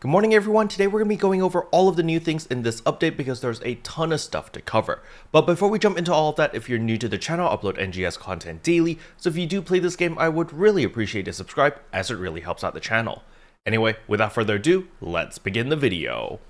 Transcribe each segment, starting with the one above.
Good morning everyone, today we're going to be going over all of the new things in this update because there's a ton of stuff to cover. But before we jump into all of that, if you're new to the channel, I upload NGS content daily, so if you do play this game, I would really appreciate a subscribe as it really helps out the channel. Anyway, without further ado, let's begin the video.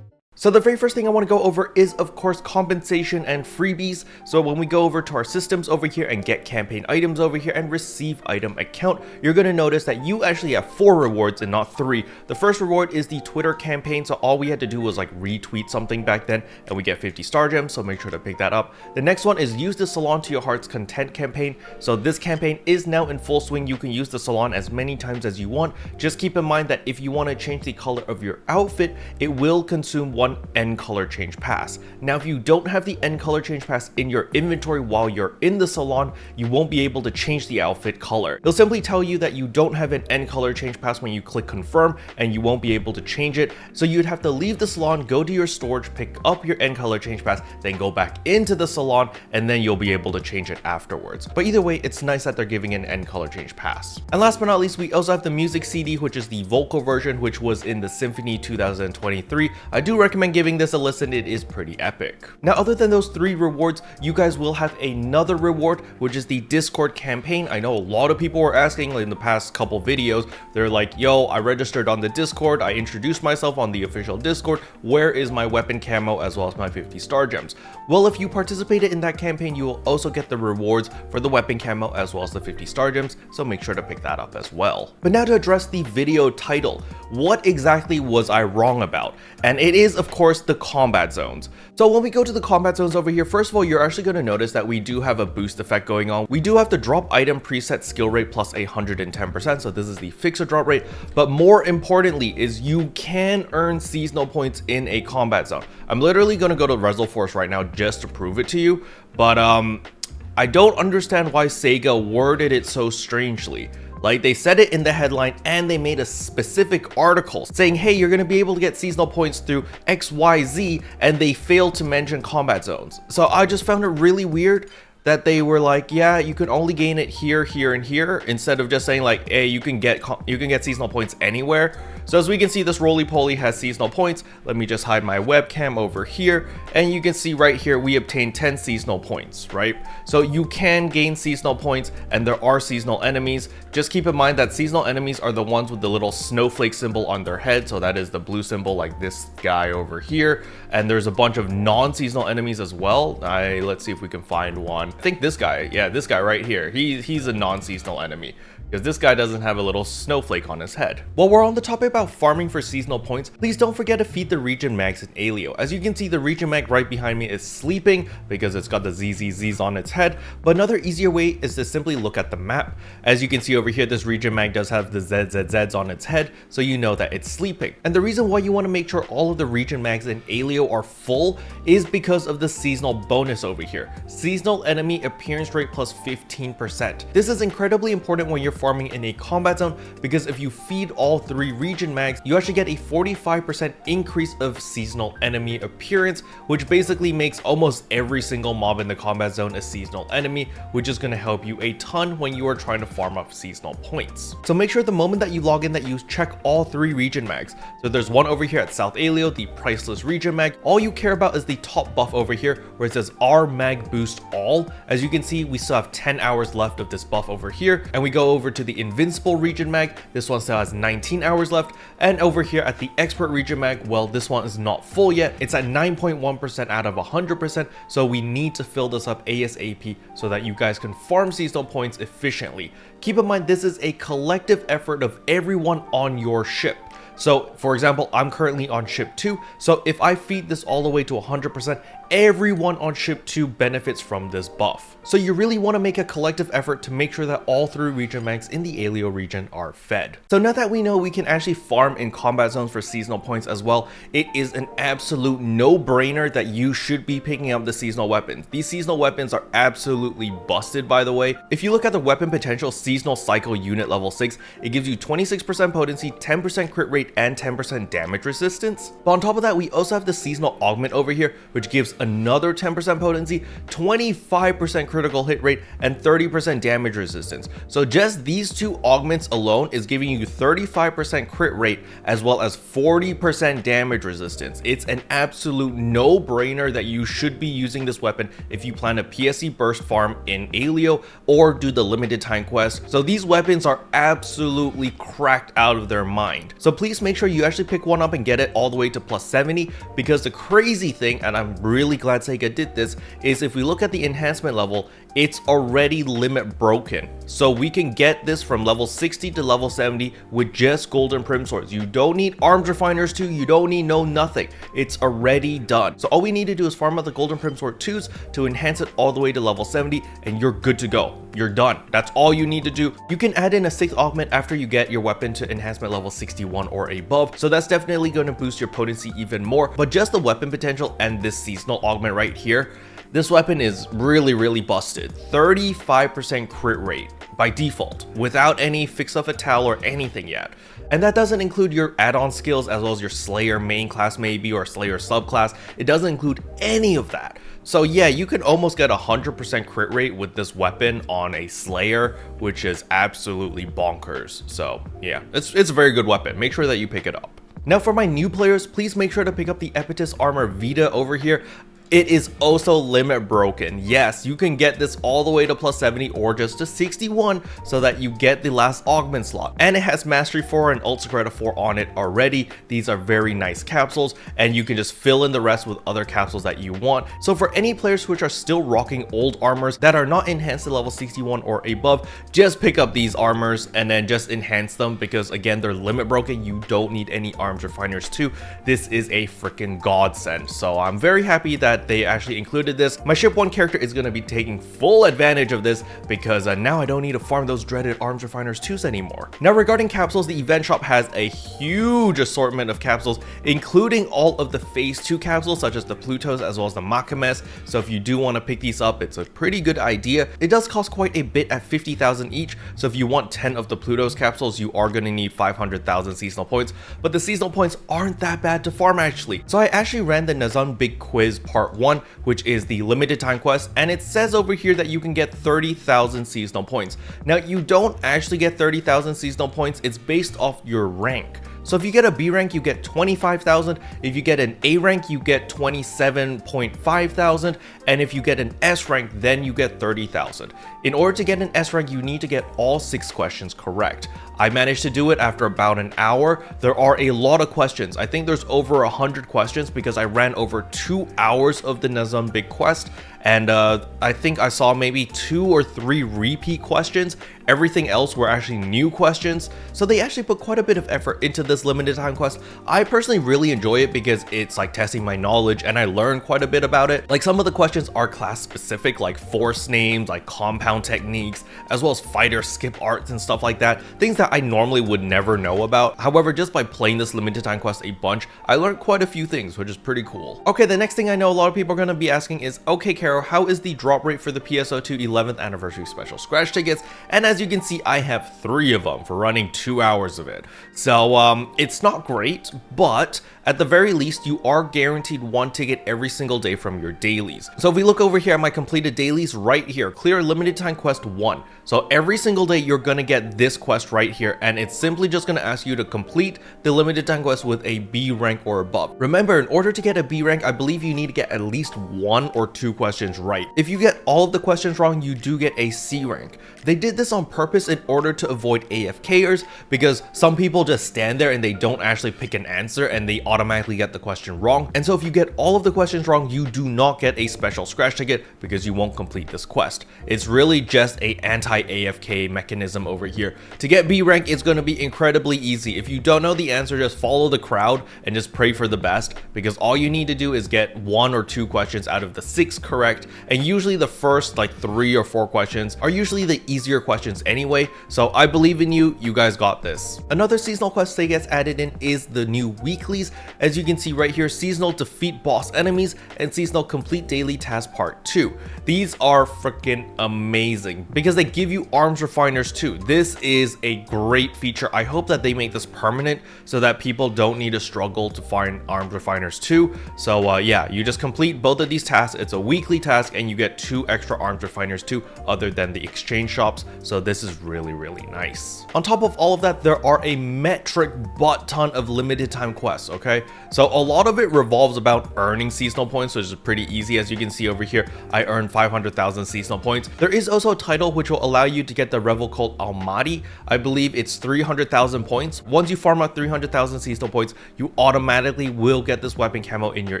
So the very first thing I want to go over is of course compensation and freebies. So when we go over to our systems over here and get campaign items over here and receive item account, you're going to notice that you actually have 4 rewards and not 3. The first reward is the Twitter campaign, so all we had to do was like retweet something back then and we get 50 star gems, so make sure to pick that up. The next one is use the salon to your heart's content campaign. So this campaign is now in full swing. You can use the salon as many times as you want. Just keep in mind that if you want to change the color of your outfit, it will consume 1 end color change pass. Now if you don't have the end color change pass in your inventory while you're in the salon, you won't be able to change the outfit color. It'll simply tell you that you don't have an end color change pass when you click confirm, and you won't be able to change it. So you'd have to leave the salon, go to your storage, pick up your end color change pass, then go back into the salon, and then you'll be able to change it afterwards. But either way, it's nice that they're giving an end color change pass. And last but not least, we also have the music CD, which is the vocal version, which was in the Symphony 2023. I do recommend giving this a listen, it is pretty epic. Now other than those 3 rewards, you guys will have another reward, which is the Discord campaign. I know a lot of people were asking in the past couple videos, they're like, yo, I registered on the Discord, I introduced myself on the official Discord, where is my weapon camo as well as my 50 star gems? Well, if you participated in that campaign, you will also get the rewards for the weapon camo as well as the 50 star gems, so make sure to pick that up as well. But now to address the video title, what exactly was I wrong about? And it is of course the combat zones. So when we go to the combat zones over here, first of all, you're actually going to notice that we do have a boost effect going on. We do have the drop item preset skill rate plus 110%, so this is the fixer drop rate, but more importantly is you can earn seasonal points in a combat zone. I'm literally going to go to Revolcoat right now just to prove it to you, but I don't understand why Sega worded it so strangely. Like, they said it in the headline and they made a specific article saying, hey, you're going to be able to get seasonal points through XYZ, and they failed to mention combat zones. So I just found it really weird that they were like, yeah, you can only gain it here, here, and here, instead of just saying like, hey, you can get seasonal points anywhere. So as we can see, this roly-poly has seasonal points. Let me just hide my webcam over here, and you can see right here we obtain 10 seasonal points, right? So you can gain seasonal points, and there are seasonal enemies. Just keep in mind that seasonal enemies are the ones with the little snowflake symbol on their head, so that is the blue symbol, like this guy over here. And there's a bunch of non-seasonal enemies as well. Let's see if we can find one. I think this guy, yeah, this guy right here, he's a non-seasonal enemy, because this guy doesn't have a little snowflake on his head. While we're on the topic about farming for seasonal points, please don't forget to feed the region mags in Aelio. As you can see, the region mag right behind me is sleeping because it's got the ZZZs on its head, but another easier way is to simply look at the map. As you can see over here, this region mag does have the ZZZs on its head, so you know that it's sleeping. And the reason why you want to make sure all of the region mags in Aelio are full is because of the seasonal bonus over here. Seasonal enemy appearance rate plus 15%. This is incredibly important when you're farming in a combat zone, because if you feed all 3 region mags, you actually get a 45% increase of seasonal enemy appearance, which basically makes almost every single mob in the combat zone a seasonal enemy, which is going to help you a ton when you are trying to farm up seasonal points. So make sure the moment that you log in that you check all 3 region mags. So there's one over here at South Aelio, the priceless region mag. All you care about is the top buff over here where it says R mag boost all. As you can see, we still have 10 hours left of this buff over here, and we go over to the invincible region mag. This one still has 19 hours left, and over here at the expert region mag, well, this one is not full yet. It's at 9.1% out of 100%, so we need to fill this up ASAP so that you guys can farm seasonal points efficiently. Keep in mind, this is a collective effort of everyone on your ship. So for example, I'm currently on ship 2, so if I feed this all the way to 100%, everyone on ship 2 benefits from this buff. So you really want to make a collective effort to make sure that all 3 region mags in the Aelio region are fed. So now that we know we can actually farm in combat zones for seasonal points as well, it is an absolute no-brainer that you should be picking up the seasonal weapons. These seasonal weapons are absolutely busted, by the way. If you look at the weapon potential seasonal cycle unit level 6, it gives you 26% potency, 10% crit rate, and 10% damage resistance. But on top of that, we also have the seasonal augment over here, which gives another 10% potency, 25% critical hit rate, and 30% damage resistance. So just these two augments alone is giving you 35% crit rate as well as 40% damage resistance. It's an absolute no-brainer that you should be using this weapon if you plan a PSE burst farm in Aelio or do the limited time quest. So these weapons are absolutely cracked out of their mind. So please make sure you actually pick one up and get it all the way to plus 70, because the crazy thing, and I'm really glad Sega did this, is if we look at the enhancement level, it's already limit broken. So we can get this from level 60 to level 70 with just golden prim swords. You don't need arms refiners 2, you don't need nothing. It's already done. So all we need to do is farm out the golden prim sword 2s to enhance it all the way to level 70, and you're good to go. You're done. That's all you need to do. You can add in a 6th augment after you get your weapon to enhancement level 61 or above, so that's definitely going to boost your potency even more. But just the weapon potential and this seasonal augment right here, this weapon is really busted. 35% crit rate by default, without any fix of fatale or anything yet. And that doesn't include your add-on skills as well as your Slayer main class maybe, or Slayer subclass. It doesn't include any of that. So yeah, you can almost get 100% crit rate with this weapon on a Slayer, which is absolutely bonkers. So yeah, it's a very good weapon. Make sure that you pick it up. Now for my new players, please make sure to pick up the Eptize armor Vida over here. It is also limit broken. Yes, you can get this all the way to plus 70 or just to 61 so that you get the last augment slot. And it has Mastery 4 and Ult Secreta 4 on it already. These are very nice capsules, and you can just fill in the rest with other capsules that you want. So for any players which are still rocking old armors that are not enhanced to level 61 or above, just pick up these armors and then just enhance them, because again, they're limit broken. You don't need any arms refiners too. This is a freaking godsend. So I'm very happy that they actually included this. My ship 1 character is going to be taking full advantage of this, because now I don't need to farm those dreaded arms refiners 2s anymore. Now regarding capsules, the event shop has a huge assortment of capsules, including all of the phase 2 capsules such as the Plutos as well as the Makames. So if you do want to pick these up, it's a pretty good idea. It does cost quite a bit at 50,000 each, so if you want 10 of the Plutos capsules, you are going to need 500,000 seasonal points, but the seasonal points aren't that bad to farm actually. So I actually ran the Nazun Big Quiz Part 1, which is the limited time quest, and it says over here that you can get 30,000 seasonal points. Now you don't actually get 30,000 seasonal points, it's based off your rank. So if you get a B rank, you get 25,000. If you get an A rank, you get 27.5 thousand. And if you get an S rank, then you get 30,000. In order to get an S rank, you need to get all 6 questions correct. I managed to do it after about an hour. There are a lot of questions. I think there's over 100 questions because I ran over 2 hours of the Nazun Big Quest. And I think I saw maybe 2 or 3 repeat questions. Everything else were actually new questions. So they actually put quite a bit of effort into this limited time quest. I personally really enjoy it because it's like testing my knowledge and I learned quite a bit about it. Like some of the questions are class specific, like force names, like compound techniques, as well as fighter skip arts and stuff like that. Things that I normally would never know about. However, just by playing this limited time quest a bunch, I learned quite a few things, which is pretty cool. Okay, the next thing I know a lot of people are going to be asking is, okay, Caro, how is the drop rate for the PSO2 11th anniversary special scratch tickets? And as you can see, I have 3 of them for running 2 hours of it. So it's not great, but at the very least, you are guaranteed 1 ticket every single day from your dailies. So if we look over here at my completed dailies right here, clear limited time quest 1. So every single day you're gonna get this quest right here, and it's simply just gonna ask you to complete the limited time quest with a B rank or above. Remember, in order to get a B rank, I believe you need to get at least 1 or 2 questions right. If you get all of the questions wrong, you do get a C rank. They did this on purpose in order to avoid AFKers, because some people just stand there and they don't actually pick an answer and they automatically get the question wrong. And so if you get all of the questions wrong, you do not get a special scratch ticket because you won't complete this quest. It's really just a anti-AFK mechanism over here. To get B rank, it's going to be incredibly easy. If you don't know the answer, just follow the crowd and just pray for the best, because all you need to do is get 1 or 2 questions out of the 6 correct, and usually the first like 3 or 4 questions are usually the easier questions anyway. So I believe in you, you guys got this. Another seasonal quest that gets added in is the new weeklies. As you can see right here, seasonal defeat boss enemies and seasonal complete daily task part 2. These are freaking amazing because they give you arms refiners too. This is a great feature. I hope that they make this permanent so that people don't need to struggle to find arms refiners too. So yeah, you just complete both of these tasks. It's a weekly task and you get 2 extra arms refiners too, other than the exchange shops. So this is really nice. On top of all of that, there are a metric butt ton of limited time quests, okay? So a lot of it revolves about earning seasonal points, which is pretty easy. As you can see over here, I earned 500,000 seasonal points. There is also a title which will allow you to get the Revolcoat Almighty. I believe it's 300,000 points. Once you farm out 300,000 seasonal points, you automatically will get this weapon camo in your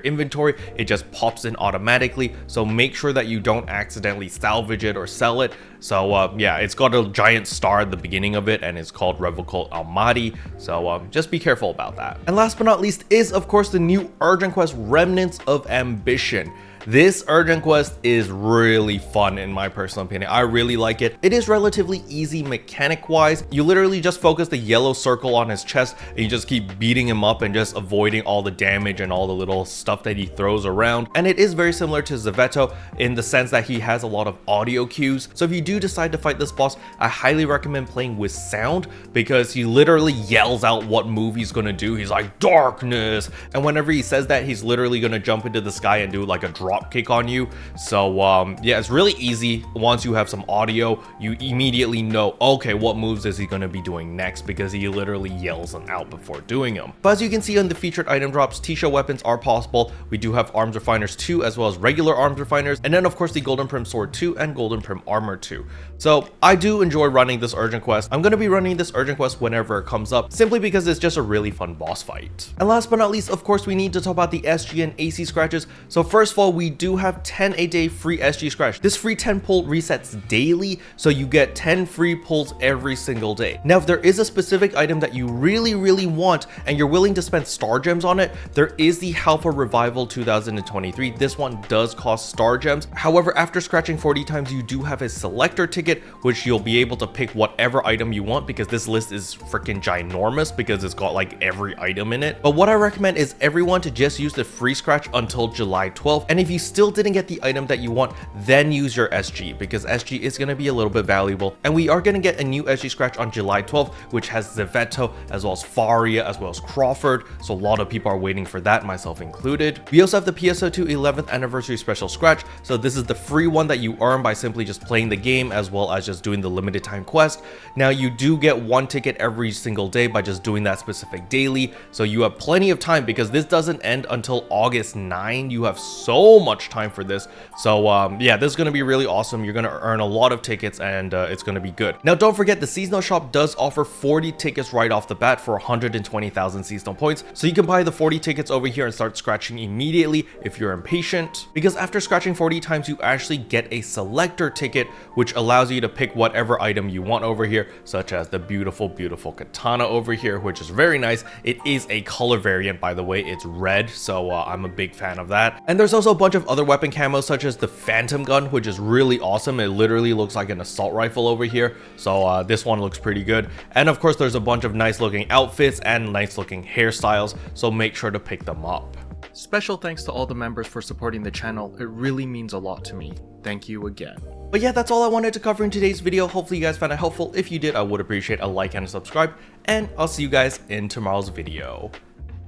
inventory. It just pops in automatically, so make sure that you don't accidentally salvage it or sell it. So yeah, it's got a giant star at the beginning of it and it's called Revolcoat Almighty, so just be careful about that. And last but not least is of course the new urgent quest, Remnants of Ambition. This urgent quest is really fun in my personal opinion. I really like it. It is relatively easy mechanic wise. You literally just focus the yellow circle on his chest and you just keep beating him up and just avoiding all the damage and all the little stuff that he throws around. And it is very similar to Zevetto in the sense that he has a lot of audio cues. So if you do decide to fight this boss, I highly recommend playing with sound because he literally yells out what move he's gonna do. He's like, darkness. And whenever he says that, he's literally gonna jump into the sky and do like a drop kick on you. So yeah, it's really easy. Once you have some audio, you immediately know, okay, what moves is he going to be doing next, because he literally yells them out before doing them. But as you can see on the featured item drops, T-show weapons are possible. We do have arms refiners 2 as well as regular arms refiners, and then of course the golden prim sword 2 and golden prim armor 2. So I do enjoy running this urgent quest. I'm going to be running this urgent quest whenever it comes up, simply because it's just a really fun boss fight. And last but not least, of course, we need to talk about the SG and AC scratches. So first of all, we do have 10 a day free SG scratch. This free 10 pull resets daily, so you get 10 free pulls every single day. Now, if there is a specific item that you really want and you're willing to spend star gems on it, there is the Halfa Revival 2023. This one does cost star gems. However, after scratching 40 times, you do have a selector ticket, which you'll be able to pick whatever item you want, because this list is freaking ginormous because it's got like every item in it. But what I recommend is everyone to just use the free scratch until July 12th. And if you still didn't get the item that you want, then use your SG, because SG is going to be a little bit valuable. And we are going to get a new SG scratch on July 12th, which has Zevetto as well as Faria as well as Crawford. So a lot of people are waiting for that, myself included. We also have the PSO2 11th anniversary special scratch. So this is the free one that you earn by simply just playing the game as well as just doing the limited time quest. Now you do get 1 ticket every single day by just doing that specific daily. So you have plenty of time because this doesn't end until August 9. You have so much time for this. So yeah, this is going to be really awesome. You're going to earn a lot of tickets and it's going to be good. Now don't forget, the seasonal shop does offer 40 tickets right off the bat for 120,000 seasonal points. So you can buy the 40 tickets over here and start scratching immediately if you're impatient, because after scratching 40 times you actually get a selector ticket, which allows you to pick whatever item you want over here, such as the beautiful katana over here, which is very nice. It is a color variant, by the way. It's red, so I'm a big fan of that. And there's also a bunch of other weapon camos, such as the phantom gun, which is really awesome. It literally looks like an assault rifle over here, so this one looks pretty good. And of course there's a bunch of nice looking outfits and nice looking hairstyles, so make sure to pick them up. Special thanks to all the members for supporting the channel. It really means a lot to me. Thank you again. But yeah, that's all I wanted to cover in today's video. Hopefully you guys found it helpful. If you did, I would appreciate a like and a subscribe, and I'll see you guys in tomorrow's video.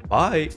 Bye!